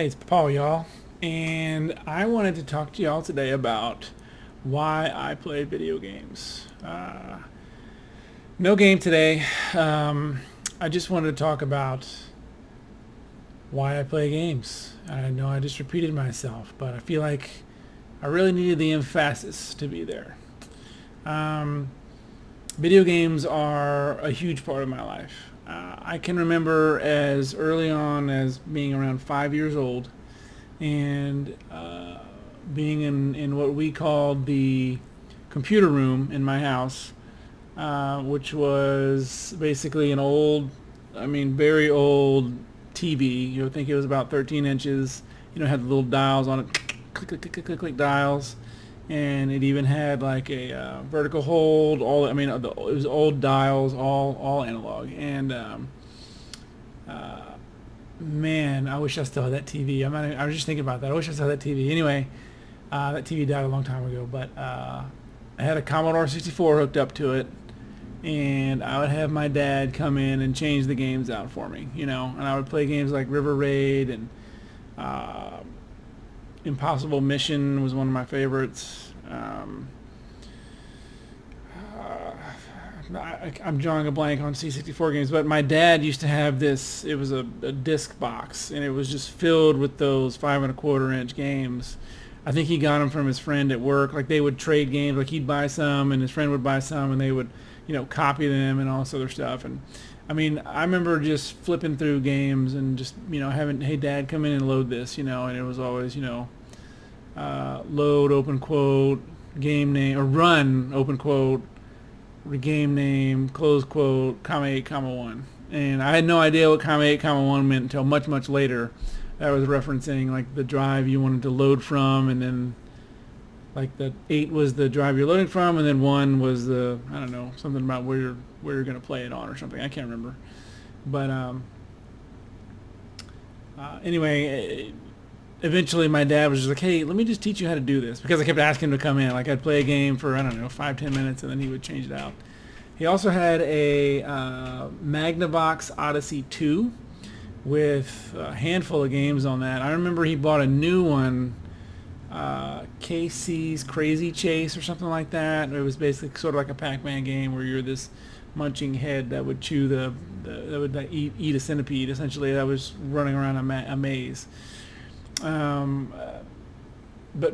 Hey, it's Paul, y'all, and I wanted to talk to y'all today about why I play video games. No game today. I just wanted to talk about why I play games. I know I just repeated myself, but I feel like I really needed the emphasis to be there. Um, Video games are a huge part of my life. I can remember as early on as being around 5 years old and being in what we called the computer room in my house, which was basically an old, very old TV. You would think it was about 13 inches. Had the little dials on it, click, click, click, click, click, click dials. And it even had like a vertical hold. It was old dials, all analog. And man, I wish I still had that TV. I was just thinking about that. I wish I still had that TV. Anyway, that TV died a long time ago, but I had a Commodore 64 hooked up to it, and I would have my dad come in and change the games out for me, and I would play games like River Raid and uh, Impossible Mission was one of my favorites. I'm drawing a blank on C64 games, but my dad used to have this. It was a disc box, and it was just filled with those 5 1/4 inch games. I think he got them from his friend at work. Like they would trade games. Like he'd buy some, and his friend would buy some, and they would, copy them and all this other stuff. And I remember just flipping through games and just, having, hey, Dad, come in and load this, and it was always, load open quote game name or run open quote game name, close quote, comma 8, comma 1. And I had no idea what comma 8, comma 1 meant until much, much later. That was referencing like the drive you wanted to load from, and then like the 8 was the drive you're loading from, and then 1 was the, I don't know, something about where you're going to play it on or something. I can't remember. But anyway, eventually my dad was just like, hey, let me just teach you how to do this, because I kept asking him to come in. Like I'd play a game for, I don't know, 5-10 minutes, and then he would change it out. He also had a Magnavox Odyssey 2 with a handful of games on that. I remember he bought a new one, KC's Crazy Chase or something like that. It was basically sort of like a Pac-Man game where you're this munching head that would chew that would eat a centipede, essentially, that was running around a maze. But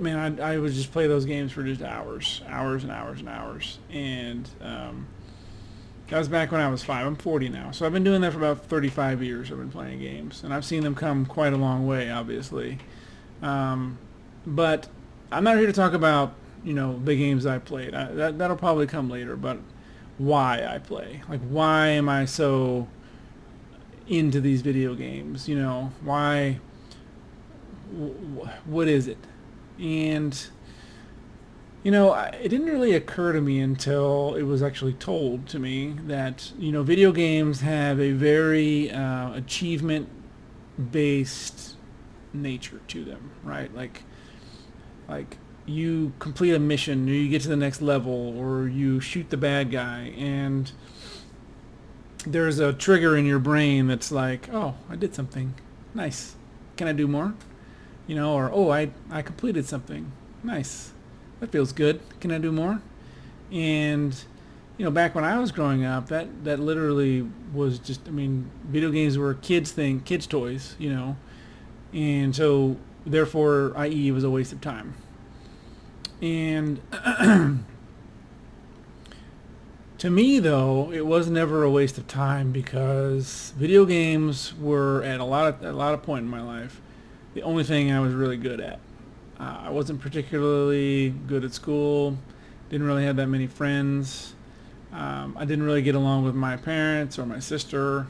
man, I would just play those games for just hours and hours and hours. And that was back when I was 5. I'm 40 now, so I've been doing that for about 35 years. I've been playing games, and I've seen them come quite a long way, obviously. But I'm not here to talk about the games I played. That'll probably come later. But why I play, like, why am I so into these video games? Why? What is it? And it didn't really occur to me until it was actually told to me that video games have a very achievement-based nature to them, right? Like you complete a mission, or you get to the next level, or you shoot the bad guy, and there's a trigger in your brain that's like, oh, I did something, nice. Can I do more? Or oh, I completed something, nice. That feels good. Can I do more? And back when I was growing up, that literally was just, video games were a kids thing, kids toys, and so therefore, i.e., it was a waste of time. And to me, though, it was never a waste of time, because video games were at a lot of point in my life the only thing I was really good at. I wasn't particularly good at school, didn't really have that many friends. I didn't really get along with my parents or my sister.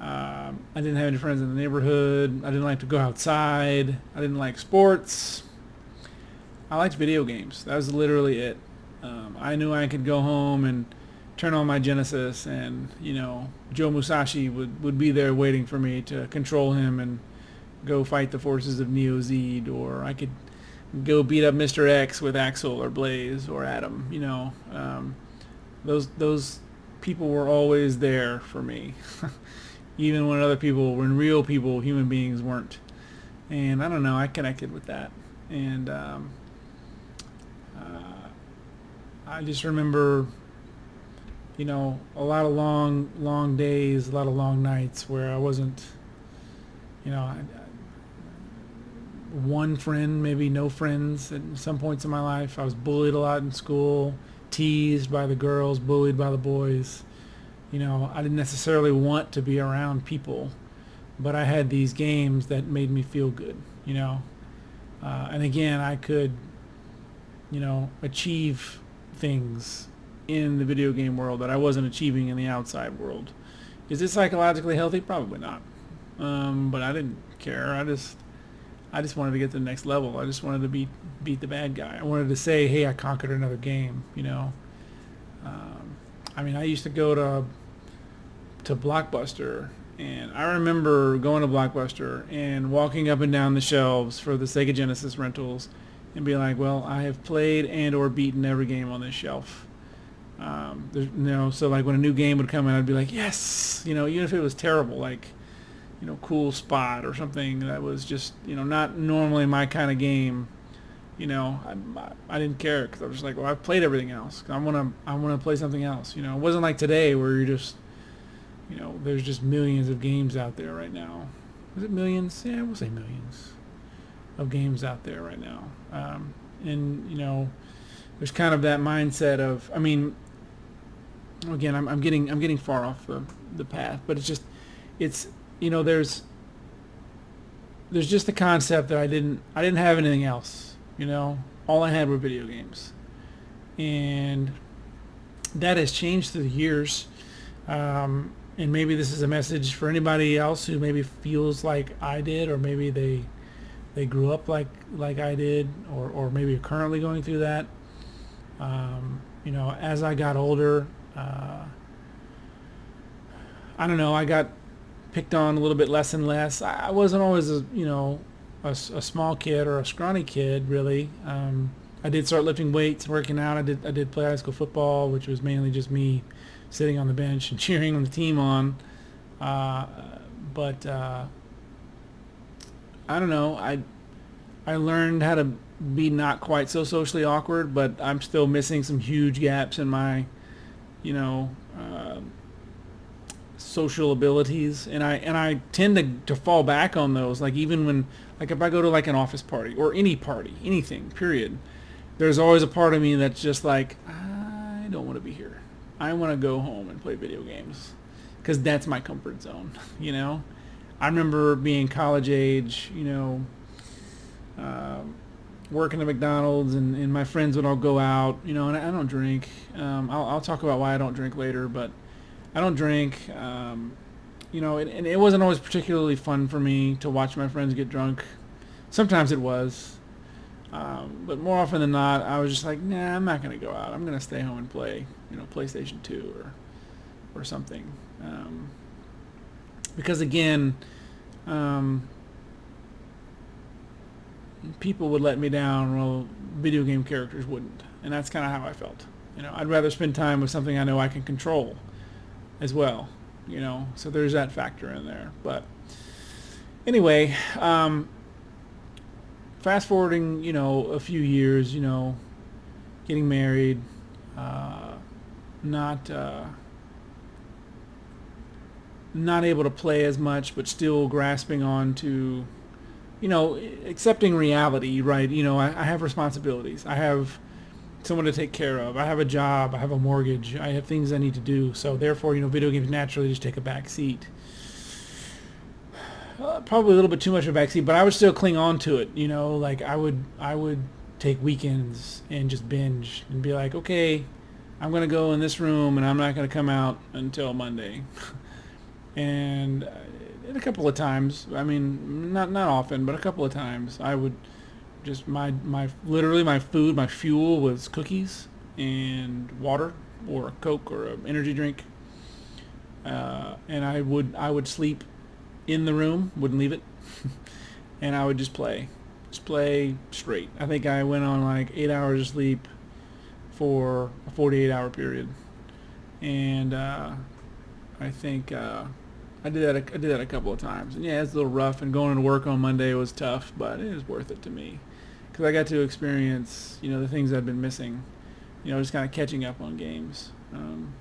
I didn't have any friends in the neighborhood. I didn't like to go outside. I didn't like sports. I liked video games. That was literally it. I knew I could go home and turn on my Genesis, and Joe Musashi would be there waiting for me to control him and go fight the forces of Neo Zed, or I could go beat up Mr. X with Axel or Blaze or Adam. Those people were always there for me, even when real people, human beings, weren't. And I don't know, I connected with that. And I just remember, a lot of long days, a lot of long nights where I wasn't, one friend, maybe no friends at some points in my life. I was bullied a lot in school, teased by the girls, bullied by the boys. I didn't necessarily want to be around people, but I had these games that made me feel good, and again, I could, achieve things in the video game world that I wasn't achieving in the outside world. Is it psychologically healthy? Probably not. But I didn't care. I just wanted to get to the next level. I just wanted to beat the bad guy. I wanted to say, hey, I conquered another game. I used to go to Blockbuster, and I remember going to Blockbuster and walking up and down the shelves for the Sega Genesis rentals, and be like, well, I have played and or beaten every game on this shelf. So like when a new game would come in, I'd be like, yes, even if it was terrible, like, Cool Spot or something that was just, not normally my kind of game. I didn't care because I was just like, well, I've played everything else. I want to play something else. It wasn't like today where you're just, there's just millions of games out there right now. Is it millions? Yeah, we'll say millions of games out there right now. And there's kind of that mindset of, again, I'm getting far off the path, but it's there's just the concept that I didn't have anything else. All I had were video games, and that has changed through the years. And maybe this is a message for anybody else who maybe feels like I did, or maybe they grew up like I did, or maybe are currently going through that. As I got older, I don't know, I got picked on a little bit less and less. I wasn't always a small kid or a scrawny kid, really. I did start lifting weights, working out. I did play high school football, which was mainly just me sitting on the bench and cheering on the team on. But I don't know. I learned how to be not quite so socially awkward, but I'm still missing some huge gaps in my, social abilities, and I tend to fall back on those. Like even when, like if I go to like an office party or any party, anything, period, there's always a part of me that's just like, I don't want to be here. I want to go home and play video games because that's my comfort zone. I remember being college age, working at McDonald's, and my friends would all go out, and I don't drink. I'll talk about why I don't drink later, but I don't drink. And it wasn't always particularly fun for me to watch my friends get drunk. Sometimes it was. But more often than not, I was just like, nah, I'm not going to go out. I'm going to stay home and play, PlayStation 2 or something. Because again, people would let me down, well, video game characters wouldn't. And that's kind of how I felt. I'd rather spend time with something I know I can control as well, so there's that factor in there. But anyway, fast forwarding, a few years, getting married, not able to play as much, but still grasping on to, accepting reality, right? I have responsibilities. I have someone to take care of. I have a job. I have a mortgage. I have things I need to do. So therefore, video games naturally just take a back seat. Probably a little bit too much of a back seat, but I would still cling on to it. Like I would take weekends and just binge and be like, okay, I'm going to go in this room and I'm not going to come out until Monday. And a couple of times, not often, but a couple of times, I would just literally my food, my fuel was cookies and water or a Coke or an energy drink. And I would sleep in the room, wouldn't leave it, and I would just play straight. I think I went on like 8 hours of sleep for a 48-hour period, and I think I I did that a couple of times, and yeah, it's a little rough. And going to work on Monday was tough, but it was worth it to me because I got to experience, the things I'd been missing. Just kind of catching up on games. And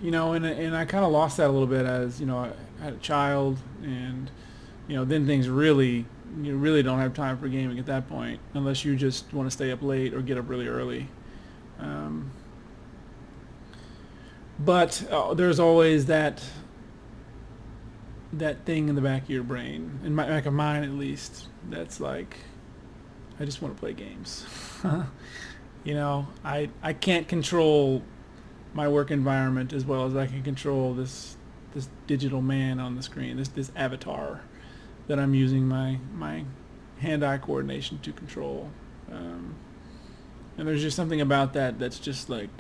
I kind of lost that a little bit as I had a child, and then things really you really don't have time for gaming at that point unless you just want to stay up late or get up really early. But there's always that thing in the back of your brain, in my back of mine at least, that's like, I just want to play games. I can't control my work environment as well as I can control this digital man on the screen, this avatar that I'm using my hand-eye coordination to control. And there's just something about that that's just like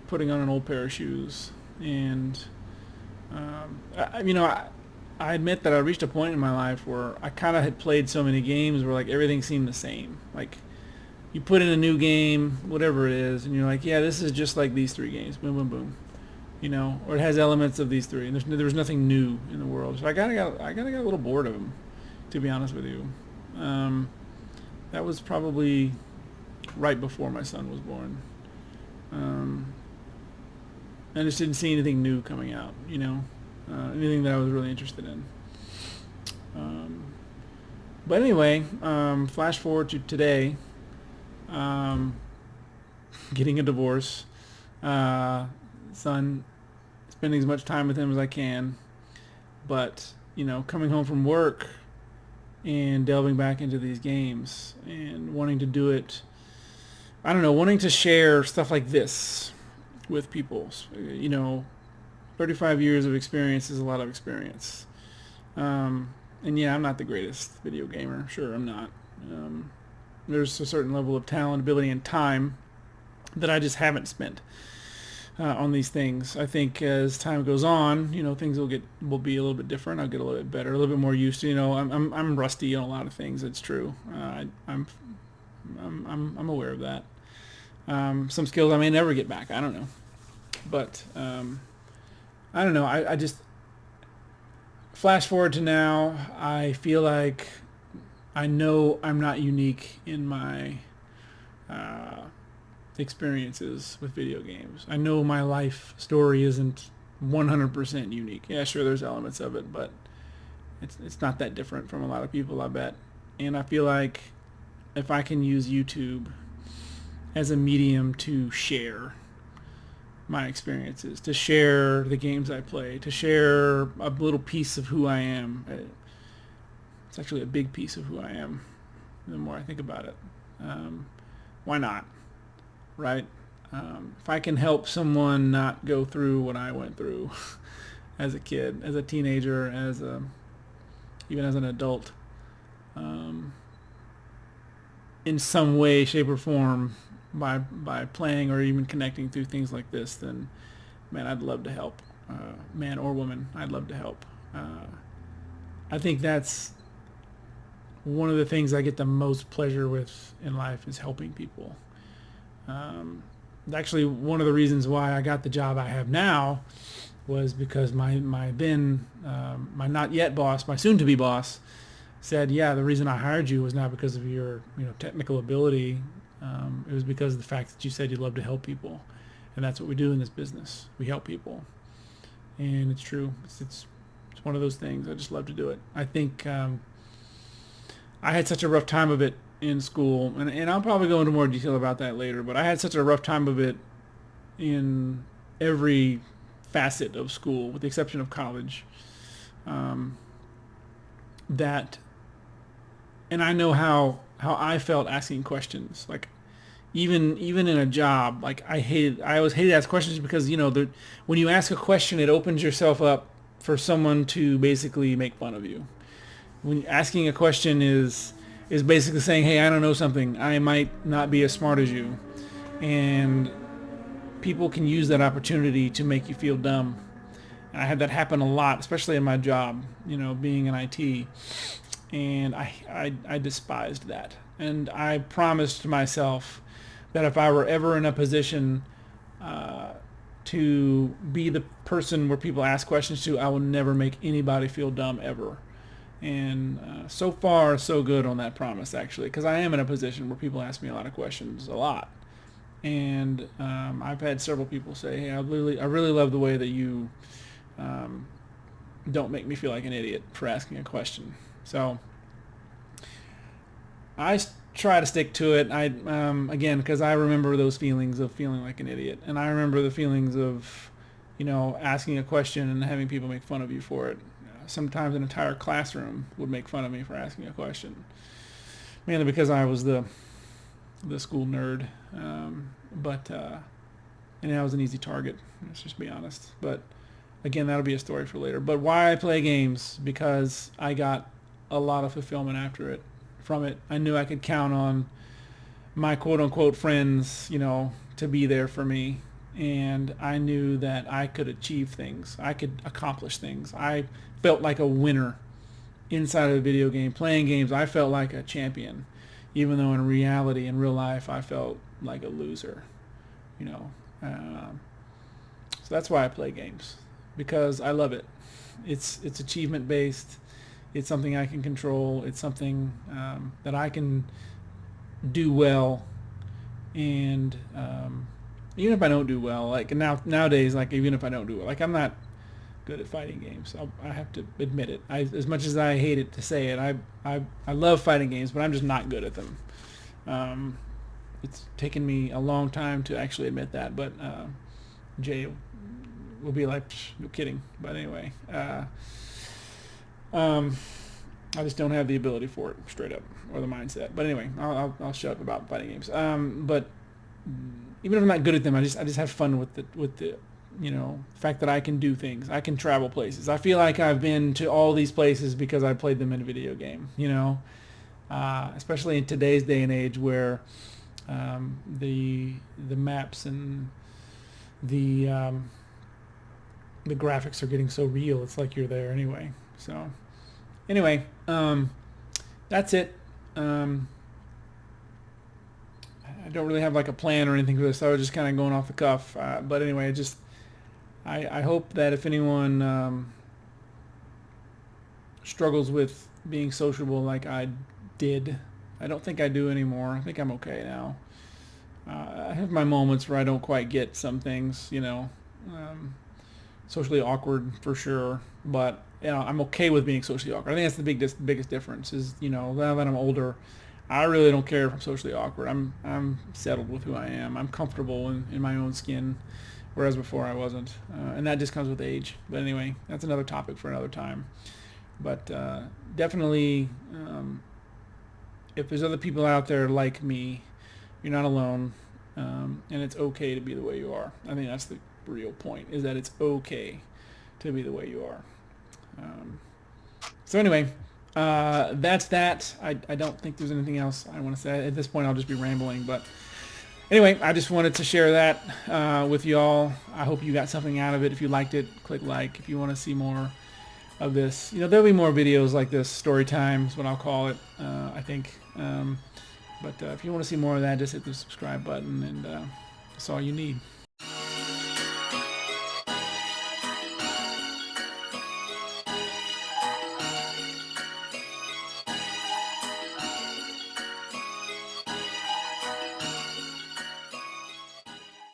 putting on an old pair of shoes. And I admit that I reached a point in my life where I kind of had played so many games where like everything seemed the same. Like you put in a new game, whatever it is, and you're like, yeah, this is just like these three games. Boom, boom, boom. Or it has elements of these three, and there was nothing new in the world. So I got a little bored of them, to be honest with you. That was probably right before my son was born. I just didn't see anything new coming out, anything that I was really interested in. But anyway, flash forward to today, getting a divorce, son, spending as much time with him as I can, but, coming home from work and delving back into these games and wanting to do it, wanting to share stuff like this with people. 35 years of experience is a lot of experience. And yeah, I'm not the greatest video gamer. Sure, I'm not. There's a certain level of talent, ability, and time that I just haven't spent on these things. I think as time goes on, things will be a little bit different. I'll get a little bit better, a little bit more used to. I'm rusty on a lot of things. It's true. I'm aware of that. Some skills I may never get back. I don't know. But I don't know. I just flash forward to now. I feel like I know I'm not unique in my experiences with video games. I know my life story isn't 100% unique. Yeah, sure, there's elements of it, but it's not that different from a lot of people, I bet. And I feel like if I can use YouTube as a medium to share my experiences, to share the games I play, to share a little piece of who I am. It's actually a big piece of who I am, the more I think about it. Why not? Right? If I can help someone not go through what I went through as a kid, as a teenager, even as an adult, in some way, shape, or form, by playing or even connecting through things like this, then man, I'd love to help. Man or woman, I'd love to help. I think that's one of the things I get the most pleasure with in life is helping people. Actually, one of the reasons why I got the job I have now was because my not yet boss, my soon to be boss, said, yeah, the reason I hired you was not because of your technical ability. It was because of the fact that you said you love to help people, and that's what we do in this business. We help people, and it's true. It's one of those things. I just love to do it. I think I had such a rough time of it in school, and I'll probably go into more detail about that later, but I had such a rough time of it in every facet of school, with the exception of college, that, and I know how I felt asking questions, like even in a job, like I always hated to ask questions because, when you ask a question, it opens yourself up for someone to basically make fun of you. When asking a question is basically saying, hey, I don't know something. I might not be as smart as you. And people can use that opportunity to make you feel dumb. And I had that happen a lot, especially in my job, being in IT. And I despised that. And I promised myself that if I were ever in a position to be the person where people ask questions to. I will never make anybody feel dumb ever. And so far, so good on that promise, actually, because I am in a position where people ask me a lot of questions, a lot. And I've had several people say, hey, I really love the way that you don't make me feel like an idiot for asking a question. So I try to stick to it. Again, because I remember those feelings of feeling like an idiot, and I remember the feelings of, asking a question and having people make fun of you for it. Sometimes an entire classroom would make fun of me for asking a question, mainly because I was the school nerd. And I was an easy target. Let's just be honest. But again, that'll be a story for later. But why I play games? Because I got a lot of fulfillment from it. I knew I could count on my quote-unquote friends, to be there for me. And I knew that I could achieve things. I could accomplish things. I felt like a winner inside of a video game. Playing games, I felt like a champion, even though in reality, in real life, I felt like a loser. So that's why I play games, because I love it. It's achievement based. It's something I can control. It's something that I can do well, and even if I don't do well, like nowadays, like even if I don't do well, like I'm not good at fighting games. I have to admit it. As much as I hate it to say it, I love fighting games, but I'm just not good at them. It's taken me a long time to actually admit that, but Jay will be like, no kidding. But anyway, I just don't have the ability for it, straight up, or the mindset. But anyway, I'll shut up about fighting games. But even if I'm not good at them, I just have fun with the fact that I can do things. I can travel places. I feel like I've been to all these places because I played them in a video game. Especially in today's day and age where the maps and the graphics are getting so real. It's like you're there anyway. So anyway, that's it. I don't really have like a plan or anything for this. I was just kind of going off the cuff. But anyway, I hope that if anyone struggles with being sociable like I did, I don't think I do anymore. I think I'm okay now. I have my moments where I don't quite get some things, socially awkward for sure. But I'm okay with being socially awkward. I think that's the biggest difference is, now that I'm older, I really don't care if I'm socially awkward. I'm settled with who I am. I'm comfortable in my own skin, whereas before I wasn't. And that just comes with age. But anyway, that's another topic for another time. But definitely, if there's other people out there like me, you're not alone. And it's okay to be the way you are. I think that's the real point, is that it's okay to be the way you are. So anyway, that's that. I don't think there's anything else I want to say. At this point, I'll just be rambling. But anyway, I just wanted to share that with y'all. I hope you got something out of it. If you liked it, click like. If you want to see more of this, there'll be more videos like this. Storytime is what I'll call it, I think. But if you want to see more of that, just hit the subscribe button, and that's all you need.